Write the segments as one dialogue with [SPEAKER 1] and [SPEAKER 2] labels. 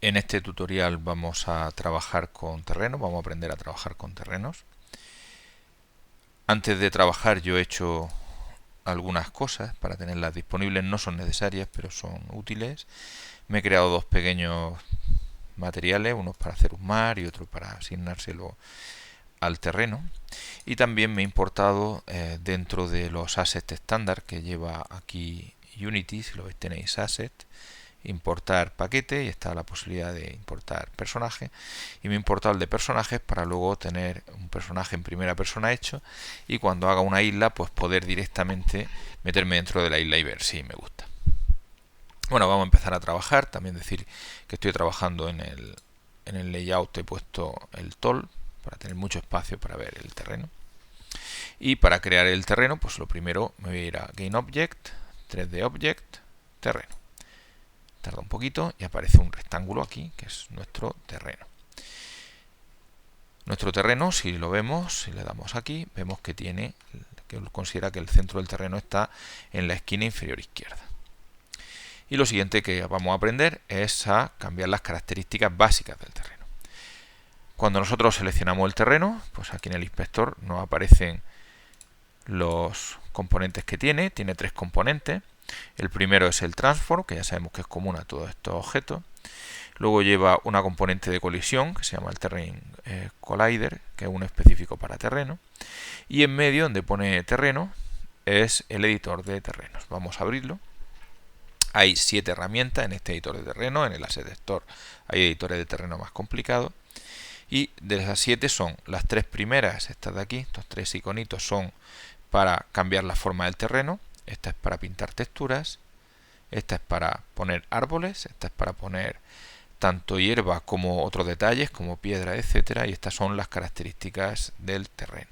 [SPEAKER 1] En este tutorial vamos a trabajar con terrenos, vamos a aprender a trabajar con terrenos. Antes de trabajar yo he hecho algunas cosas para tenerlas disponibles, no son necesarias pero son útiles. Me he creado dos pequeños materiales, uno para hacer un mar y otro para asignárselo al terreno. Y también me he importado dentro de los assets estándar que lleva aquí Unity, si lo veis tenéis asset, importar paquete y está la posibilidad de importar personaje, y me he importado el de personajes para luego tener un personaje en primera persona hecho y cuando haga una isla pues poder directamente meterme dentro de la isla y ver si me gusta. Bueno, vamos a empezar a trabajar. También decir que estoy trabajando en el layout, he puesto el tool para tener mucho espacio para ver el terreno. Y para crear el terreno, pues lo primero me voy a ir a Game Object, 3D Object, terreno. Tarda un poquito y aparece un rectángulo aquí que es nuestro terreno. Nuestro terreno, si lo vemos, si le damos aquí, vemos que considera que el centro del terreno está en la esquina inferior izquierda. Y lo siguiente que vamos a aprender es a cambiar las características básicas del terreno. Cuando nosotros seleccionamos el terreno, pues aquí en el inspector nos aparecen los componentes que tiene. Tiene tres componentes. El primero es el transform, que ya sabemos que es común a todos estos objetos. Luego lleva una componente de colisión que se llama el Terrain Collider, que es uno específico para terreno. Y en medio, donde pone terreno, es el editor de terrenos. Vamos a abrirlo. Hay 7 herramientas en este editor de terreno. En el Asset Store hay editores de terreno más complicados. Y de esas 7 son las 3 primeras, estas de aquí, estos 3 iconitos son para cambiar la forma del terreno. Esta es para pintar texturas, esta es para poner árboles, esta es para poner tanto hierba como otros detalles como piedra, etcétera, y estas son las características del terreno.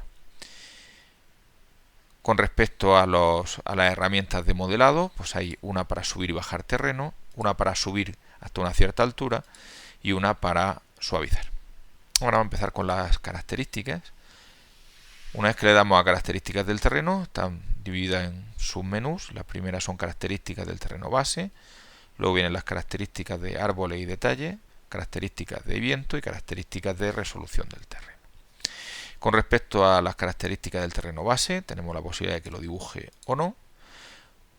[SPEAKER 1] Con respecto a las herramientas de modelado, pues hay una para subir y bajar terreno, una para subir hasta una cierta altura y una para suavizar. Ahora vamos a empezar con las características. Una vez que le damos a características del terreno, están divididas en submenús. Las primeras son características del terreno base, luego vienen las características de árboles y detalles, características de viento y características de resolución del terreno. Con respecto a las características del terreno base, tenemos la posibilidad de que lo dibuje o no.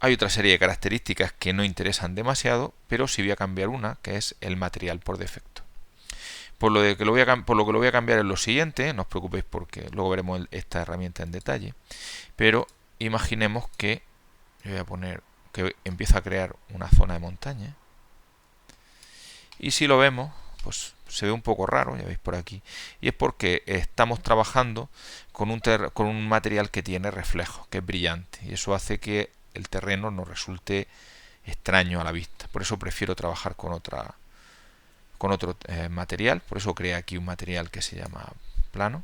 [SPEAKER 1] Hay otra serie de características que no interesan demasiado, pero sí voy a cambiar una, que es el material por defecto. Por lo que lo voy a cambiar en lo siguiente, no os preocupéis porque luego veremos esta herramienta en detalle, pero imaginemos que yo voy a poner que empiezo a crear una zona de montaña y si lo vemos, pues se ve un poco raro, ya veis por aquí, y es porque estamos trabajando con un material que tiene reflejo, que es brillante, y eso hace que el terreno nos resulte extraño a la vista. Por eso prefiero trabajar con otro material, por eso creé aquí un material que se llama plano.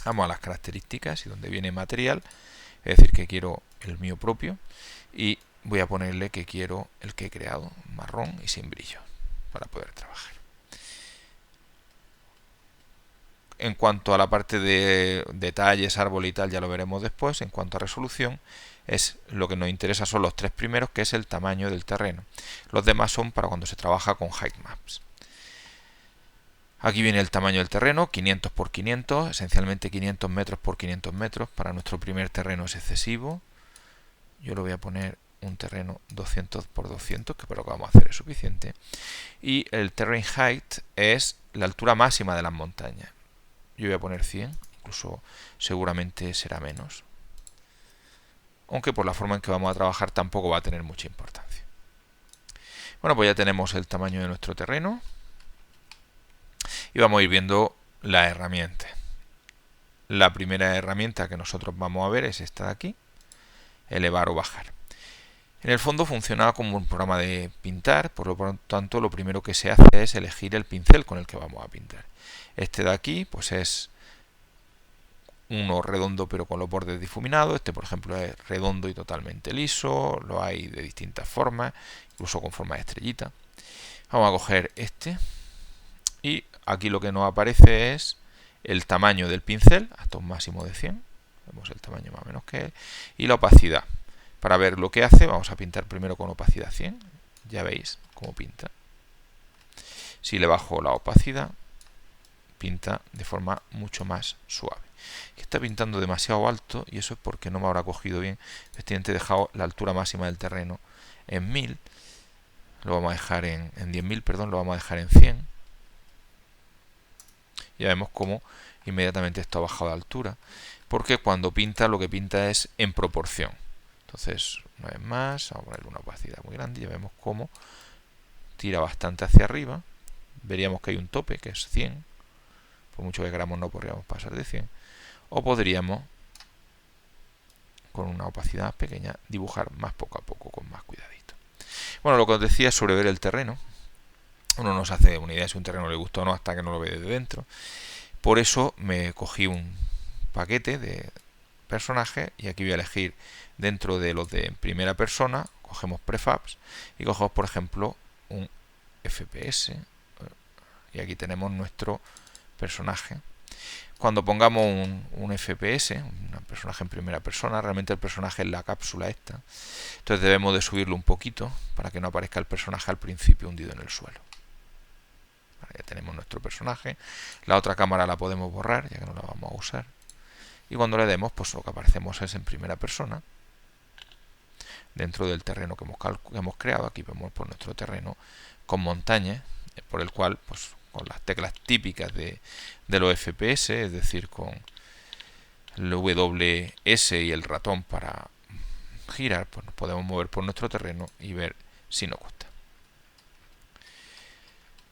[SPEAKER 1] Vamos a las características y donde viene material, es decir que quiero el mío propio y voy a ponerle que quiero el que he creado, marrón y sin brillo, para poder trabajar. En cuanto a la parte de detalles, árbol y tal, ya lo veremos después. En cuanto a resolución, lo que nos interesa son los 3 primeros, que es el tamaño del terreno. Los demás son para cuando se trabaja con height maps. Aquí viene el tamaño del terreno, 500 por 500, esencialmente 500 metros por 500 metros. Para nuestro primer terreno es excesivo. Yo lo voy a poner un terreno 200 por 200, que por lo que vamos a hacer es suficiente. Y el terrain height es la altura máxima de las montañas. Yo voy a poner 100, incluso seguramente será menos. Aunque por la forma en que vamos a trabajar tampoco va a tener mucha importancia. Bueno, pues ya tenemos el tamaño de nuestro terreno. Y vamos a ir viendo la herramienta. La primera herramienta que nosotros vamos a ver es esta de aquí, elevar o bajar. En el fondo funciona como un programa de pintar, por lo tanto lo primero que se hace es elegir el pincel con el que vamos a pintar. Este de aquí pues es uno redondo pero con los bordes difuminados. Este por ejemplo es redondo y totalmente liso. Lo hay de distintas formas, incluso con forma de estrellita. Vamos a coger este y aquí lo que nos aparece es el tamaño del pincel hasta un máximo de 100. Vemos el tamaño más o menos que es, y la opacidad. Para ver lo que hace vamos a pintar primero con opacidad 100. Ya veis cómo pinta. Si le bajo la opacidad, pinta de forma mucho más suave. Está pintando demasiado alto y eso es porque no me habrá cogido bien. Efectivamente he dejado la altura máxima del terreno en 1000. Lo vamos a dejar en 10.000, perdón, lo vamos a dejar en 100. Ya vemos cómo inmediatamente esto ha bajado de altura, porque cuando pinta lo que pinta es en proporción. Entonces, una vez más, vamos a ponerle una opacidad muy grande y ya vemos cómo tira bastante hacia arriba. Veríamos que hay un tope, que es 100. Por mucho que queramos no podríamos pasar de 100. O podríamos, con una opacidad pequeña, dibujar más poco a poco, con más cuidadito. Bueno, lo que os decía sobre ver el terreno. Uno no se hace una idea de si un terreno le gusta o no hasta que no lo ve desde dentro. Por eso me cogí un paquete de personajes y aquí voy a elegir dentro de los de primera persona, cogemos prefabs y cogemos por ejemplo un FPS y aquí tenemos nuestro personaje. Cuando pongamos un FPS, un personaje en primera persona, realmente el personaje es la cápsula esta, entonces debemos de subirlo un poquito para que no aparezca el personaje al principio hundido en el suelo. Ya tenemos nuestro personaje. La otra cámara la podemos borrar, ya que no la vamos a usar. Y cuando le demos, pues lo que aparecemos es en primera persona, dentro del terreno que hemos creado. Aquí vemos por nuestro terreno con montañas, por el cual, pues con las teclas típicas de los FPS, es decir, con el WS y el ratón para girar, pues nos podemos mover por nuestro terreno y ver si nos gusta.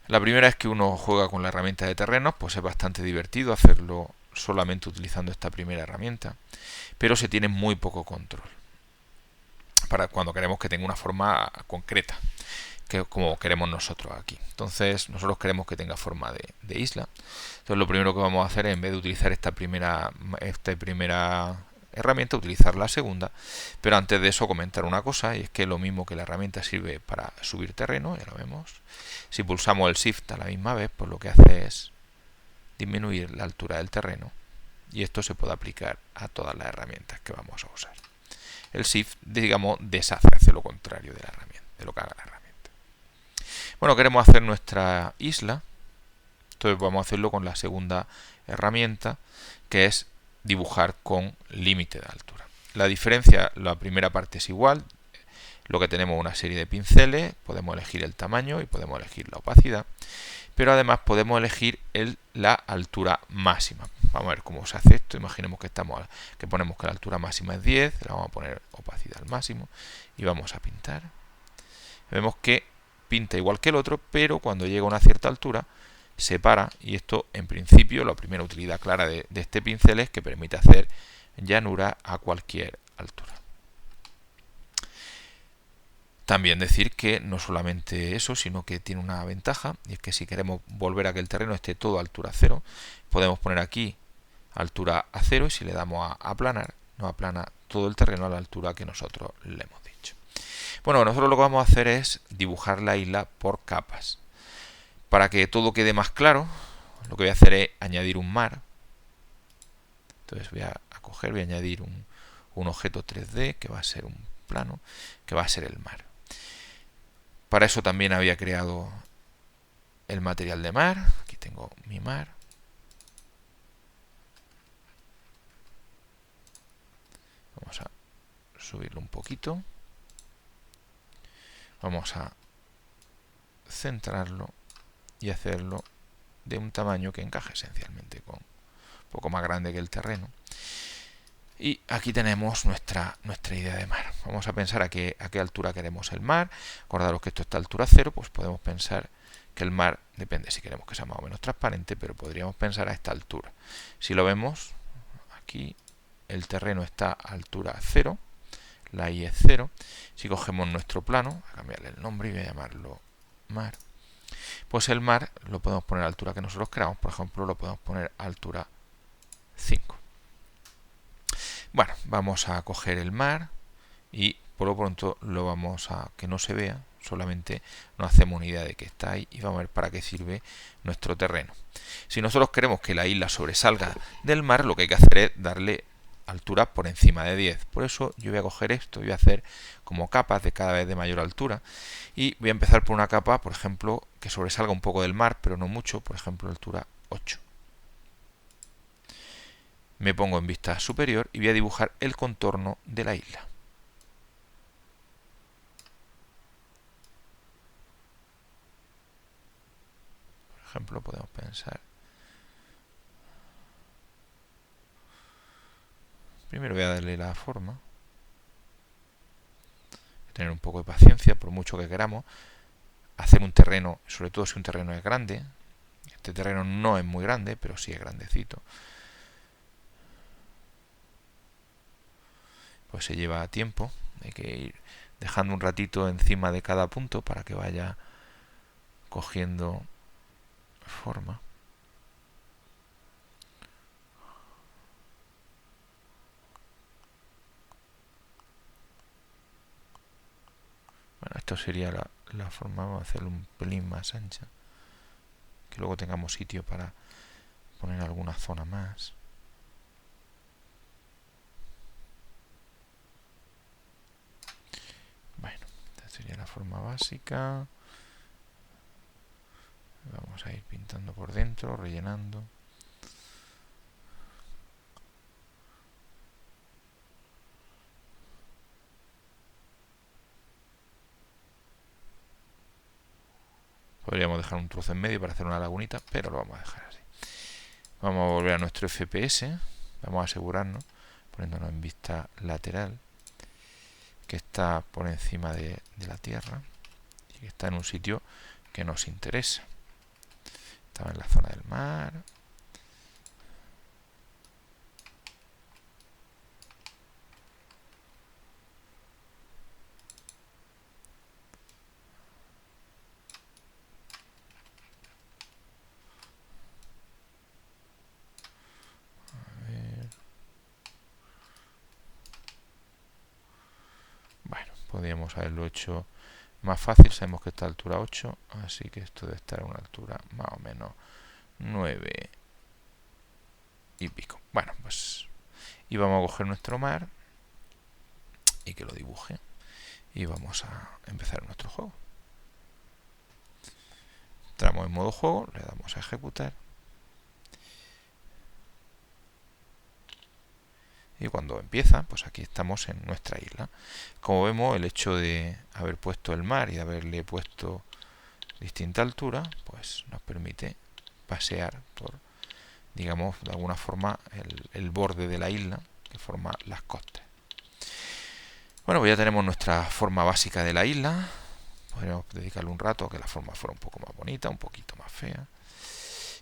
[SPEAKER 1] La primera vez que uno juega con la herramienta de terrenos, pues es bastante divertido hacerlo solamente utilizando esta primera herramienta, pero se tiene muy poco control para cuando queremos que tenga una forma concreta, que como queremos nosotros aquí. Entonces nosotros queremos que tenga forma de isla. Entonces lo primero que vamos a hacer es, en vez de utilizar esta primera herramienta, utilizar la segunda. Pero antes de eso comentar una cosa, y es que lo mismo que la herramienta sirve para subir terreno, ya lo vemos. Si pulsamos el Shift a la misma vez, pues lo que hace es disminuir la altura del terreno, y esto se puede aplicar a todas las herramientas que vamos a usar. El Shift, digamos, deshace, hace lo contrario de la herramienta, de lo que haga la herramienta. Bueno, queremos hacer nuestra isla, entonces vamos a hacerlo con la segunda herramienta, que es dibujar con límite de altura. La diferencia, la primera parte es igual, lo que tenemos una serie de pinceles, podemos elegir el tamaño y podemos elegir la opacidad, pero además podemos elegir la altura máxima. Vamos a ver cómo se hace esto. Imaginemos que ponemos que la altura máxima es 10, le vamos a poner opacidad al máximo y vamos a pintar. Vemos que pinta igual que el otro, pero cuando llega a una cierta altura se para, y esto en principio la primera utilidad clara de este pincel es que permite hacer llanura a cualquier altura. También decir que no solamente eso, sino que tiene una ventaja, y es que si queremos volver a que el terreno esté todo a altura 0, podemos poner aquí altura a 0 y si le damos a aplanar, nos aplana todo el terreno a la altura que nosotros le hemos dicho. Bueno, nosotros lo que vamos a hacer es dibujar la isla por capas. Para que todo quede más claro, lo que voy a hacer es añadir un mar. Entonces voy a añadir un objeto 3D que va a ser un plano, que va a ser el mar. Para eso también había creado el material de mar. Aquí tengo mi mar. Vamos a subirlo un poquito. Vamos a centrarlo y hacerlo de un tamaño que encaje esencialmente con un poco más grande que el terreno. Y aquí tenemos nuestra idea de mar. Vamos a pensar a qué altura queremos el mar. Acordaros que esto está a altura 0, pues podemos pensar que el mar, depende si queremos que sea más o menos transparente, pero podríamos pensar a esta altura. Si lo vemos, aquí el terreno está a altura 0, la I es 0. Si cogemos nuestro plano, a cambiarle el nombre y voy a llamarlo mar, pues el mar lo podemos poner a la altura que nosotros queramos. Por ejemplo, lo podemos poner a altura 5. Bueno, vamos a coger el mar y por lo pronto lo vamos a que no se vea, solamente nos hacemos una idea de que está ahí y vamos a ver para qué sirve nuestro terreno. Si nosotros queremos que la isla sobresalga del mar, lo que hay que hacer es darle altura por encima de 10. Por eso yo voy a coger esto y voy a hacer como capas de cada vez de mayor altura. Y voy a empezar por una capa, por ejemplo, que sobresalga un poco del mar, pero no mucho, por ejemplo, altura 8. Me pongo en vista superior y voy a dibujar el contorno de la isla. Por ejemplo, podemos pensar. Primero voy a darle la forma. Voy a tener un poco de paciencia, por mucho que queramos. Hacer un terreno, sobre todo si un terreno es grande. Este terreno no es muy grande, pero sí es grandecito. Pues se lleva tiempo. Hay que ir dejando un ratito encima de cada punto para que vaya cogiendo forma. Bueno, esto sería la forma. Vamos a hacerlo un pelín más ancha, que luego tengamos sitio para poner alguna zona más. Bueno, esta sería la forma básica. Vamos a ir pintando por dentro, rellenando. Podríamos dejar un trozo en medio para hacer una lagunita, pero lo vamos a dejar así. Vamos a volver a nuestro FPS. Vamos a asegurarnos, poniéndonos en vista lateral, que está por encima de la tierra y que está en un sitio que nos interesa. Estaba en la zona del mar. A ver. Bueno, podríamos haberlo hecho más fácil. Sabemos que está a altura 8, así que esto debe estar a una altura más o menos 9 y pico. Bueno, pues y vamos a coger nuestro mar y que lo dibuje y vamos a empezar nuestro juego. Entramos en modo juego, le damos a ejecutar y cuando empieza, pues aquí estamos en nuestra isla. Como vemos, el hecho de haber puesto el mar y de haberle puesto distinta altura, pues nos permite pasear por, digamos, de alguna forma el borde de la isla que forma las costas. Bueno, pues ya tenemos nuestra forma básica de la isla. Podríamos dedicarle un rato a que la forma fuera un poco más bonita, un poquito más fea.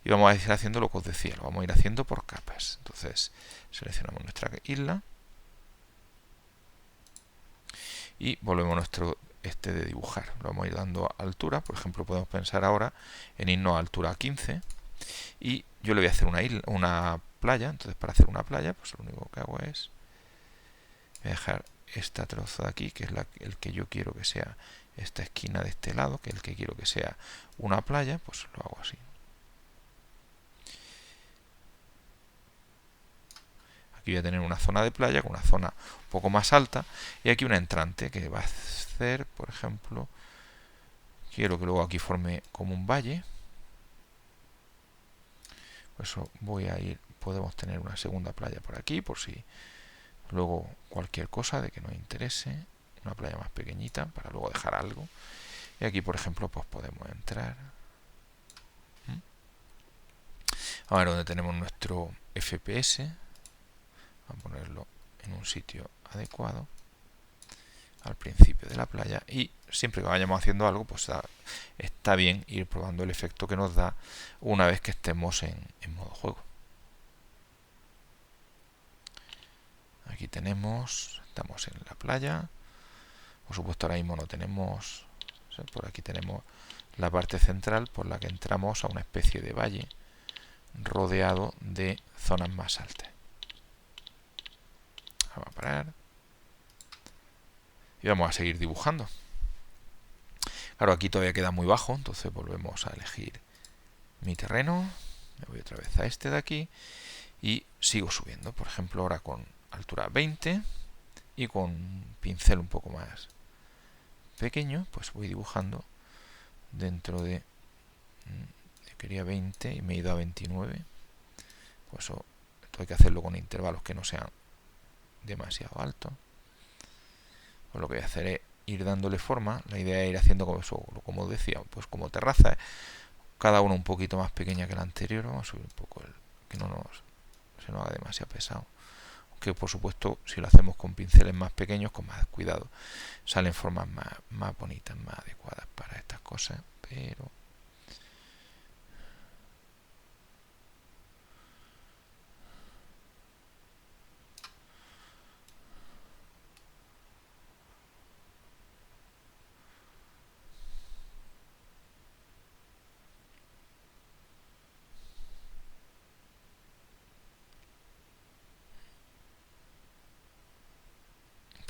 [SPEAKER 1] Y vamos a ir haciendo lo que os decía, lo vamos a ir haciendo por capas. Entonces, seleccionamos nuestra isla y volvemos a nuestro de dibujar. Lo vamos a ir dando altura. Por ejemplo, podemos pensar ahora en irnos a altura 15 y yo le voy a hacer una playa. Entonces, para hacer una playa, pues lo único que hago es voy a dejar esta trozo de aquí, que es el que yo quiero que sea esta esquina de este lado, que es el que quiero que sea una playa, pues lo hago así. Aquí voy a tener una zona de playa con una zona un poco más alta y aquí una entrante que va a hacer, por ejemplo, quiero que luego aquí forme como un valle. Por eso voy a ir, podemos tener una segunda playa por aquí, por si luego cualquier cosa de que nos interese, una playa más pequeñita para luego dejar algo. Y aquí, por ejemplo, pues podemos entrar. Ahora donde tenemos nuestro FPS, vamos a ponerlo en un sitio adecuado al principio de la playa y siempre que vayamos haciendo algo, pues está bien ir probando el efecto que nos da una vez que estemos en modo juego. Aquí estamos en la playa. Por supuesto ahora mismo no tenemos, o sea, por aquí tenemos la parte central por la que entramos a una especie de valle rodeado de zonas más altas. Vamos a parar y vamos a seguir dibujando. Claro, aquí todavía queda muy bajo, entonces volvemos a elegir mi terreno, me voy otra vez a este de aquí y sigo subiendo. Por ejemplo, ahora con altura 20 y con un pincel un poco más pequeño pues voy dibujando dentro de quería 20 y me he ido a 29. Pues esto hay que hacerlo con intervalos que no sean demasiado altos. Pues lo que voy a hacer es ir dándole forma. La idea es ir haciendo como decía, pues como terraza, cada uno un poquito más pequeña que la anterior. Vamos a subir un poco que no se nos haga demasiado pesado. Aunque por supuesto si lo hacemos con pinceles más pequeños, con más cuidado, salen formas más bonitas, más adecuadas para estas cosas. Pero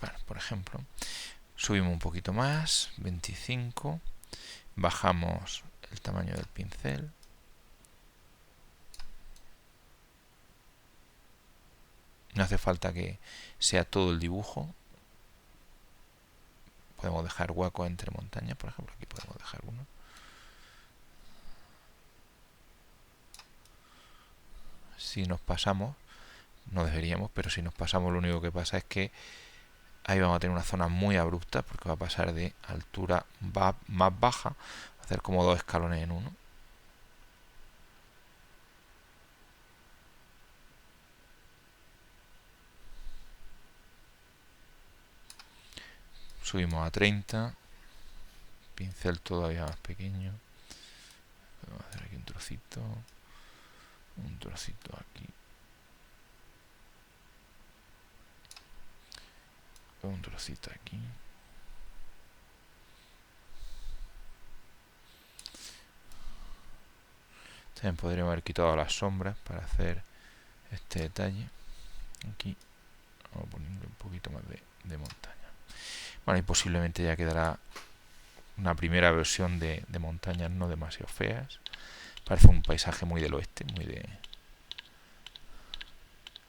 [SPEAKER 1] bueno, por ejemplo, subimos un poquito más, 25, bajamos el tamaño del pincel. No hace falta que sea todo el dibujo. Podemos dejar huecos entre montañas, por ejemplo, aquí podemos dejar uno. Si nos pasamos, no deberíamos, pero si nos pasamos lo único que pasa es que ahí vamos a tener una zona muy abrupta porque va a pasar de altura más baja, a hacer como dos escalones en uno. Subimos a 30, pincel todavía más pequeño. Vamos a hacer aquí un trocito aquí, un trocito aquí. También podríamos haber quitado las sombras para hacer este detalle. Aquí vamos a ponerle un poquito más de montaña. Bueno, y posiblemente ya quedará una primera versión de montañas no demasiado feas. Parece un paisaje muy del oeste, muy de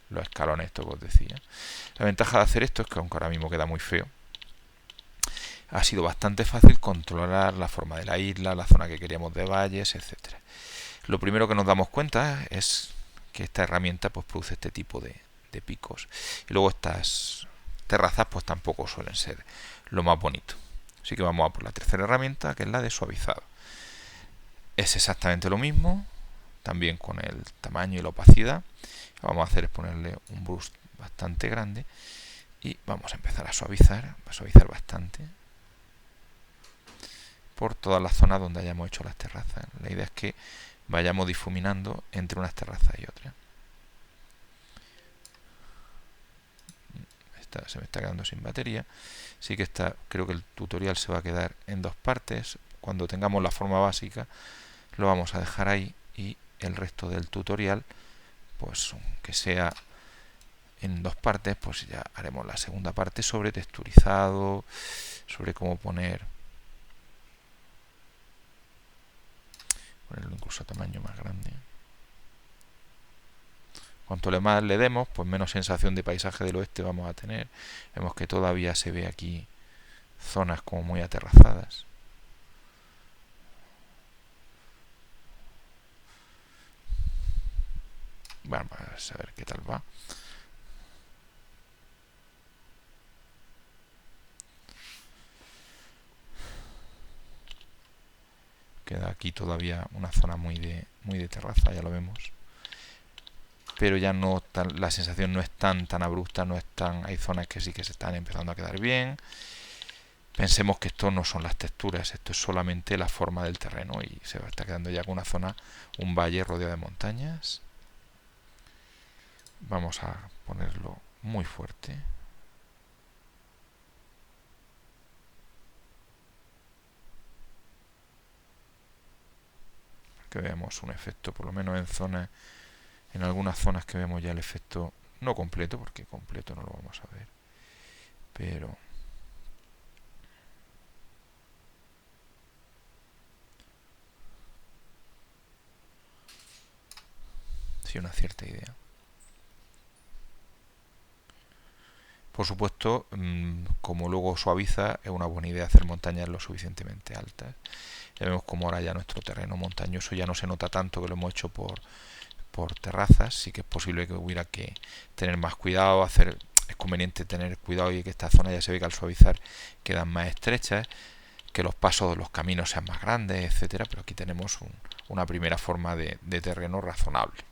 [SPEAKER 1] los escalones, esto que os decía. La ventaja de hacer esto es que aunque ahora mismo queda muy feo, ha sido bastante fácil controlar la forma de la isla, la zona que queríamos de valles, etcétera. Lo primero que nos damos cuenta es que esta herramienta pues produce este tipo de picos. Y luego estas terrazas pues tampoco suelen ser lo más bonito. Así que vamos a por la tercera herramienta, que es la de suavizado. Es exactamente lo mismo, también con el tamaño y la opacidad. Lo que vamos a hacer es ponerle un brush bastante grande y vamos a empezar a suavizar bastante por todas las zonas donde hayamos hecho las terrazas. La idea es que vayamos difuminando entre unas terrazas y otras. Se me está quedando sin batería, así que creo que el tutorial se va a quedar en dos partes. Cuando tengamos la forma básica lo vamos a dejar ahí y el resto del tutorial, pues aunque sea en dos partes, pues ya haremos la segunda parte sobre texturizado, sobre cómo ponerlo incluso a tamaño más grande. Cuanto más le demos, pues menos sensación de paisaje del oeste vamos a tener. Vemos que todavía se ve aquí zonas como muy aterrazadas. Bueno, vamos a ver qué tal va. Queda aquí todavía una zona muy de terraza, ya lo vemos. Pero ya no la sensación no es tan abrupta, no es tan, hay zonas que sí que se están empezando a quedar bien. Pensemos que esto no son las texturas, esto es solamente la forma del terreno y se está quedando ya con una zona, un valle rodeado de montañas. Vamos a ponerlo muy fuerte. Que veamos un efecto, por lo menos en algunas zonas que vemos ya el efecto no completo, porque completo no lo vamos a ver, pero sí una cierta idea. Por supuesto, como luego suaviza, es una buena idea hacer montañas lo suficientemente altas. Ya vemos como ahora ya nuestro terreno montañoso ya no se nota tanto que lo hemos hecho por terrazas. Sí que es posible que hubiera que tener más cuidado, es conveniente tener cuidado y que esta zona ya se ve que al suavizar quedan más estrechas, que los pasos de los caminos sean más grandes, etcétera. Pero aquí tenemos una primera forma de terreno razonable.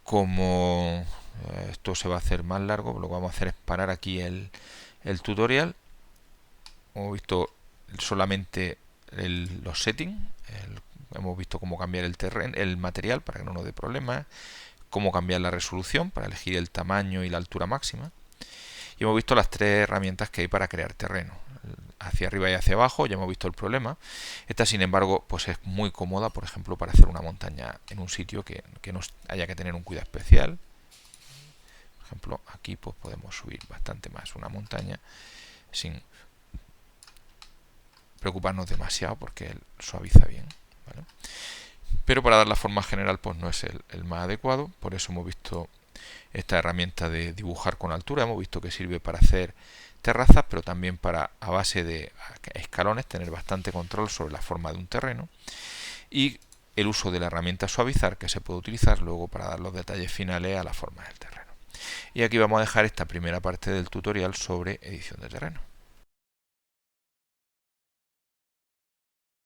[SPEAKER 1] Como esto se va a hacer más largo, lo que vamos a hacer es parar aquí el tutorial. Hemos visto solamente los settings, hemos visto cómo cambiar el material para que no nos dé problemas, cómo cambiar la resolución para elegir el tamaño y la altura máxima, y hemos visto las tres herramientas que hay para crear terreno. Hacia arriba y hacia abajo ya hemos visto el problema. Esta, sin embargo, pues es muy cómoda, por ejemplo, para hacer una montaña en un sitio que no haya que tener un cuidado especial. Por ejemplo, aquí pues podemos subir bastante más una montaña sin preocuparnos demasiado porque él suaviza bien, ¿vale? Pero para dar la forma general pues no es el más adecuado. Por eso hemos visto esta herramienta de dibujar con altura. Hemos visto que sirve para hacer terrazas, pero también para, a base de escalones, tener bastante control sobre la forma de un terreno. Y el uso de la herramienta suavizar, que se puede utilizar luego para dar los detalles finales a la forma del terreno. Y aquí vamos a dejar esta primera parte del tutorial sobre edición de terreno.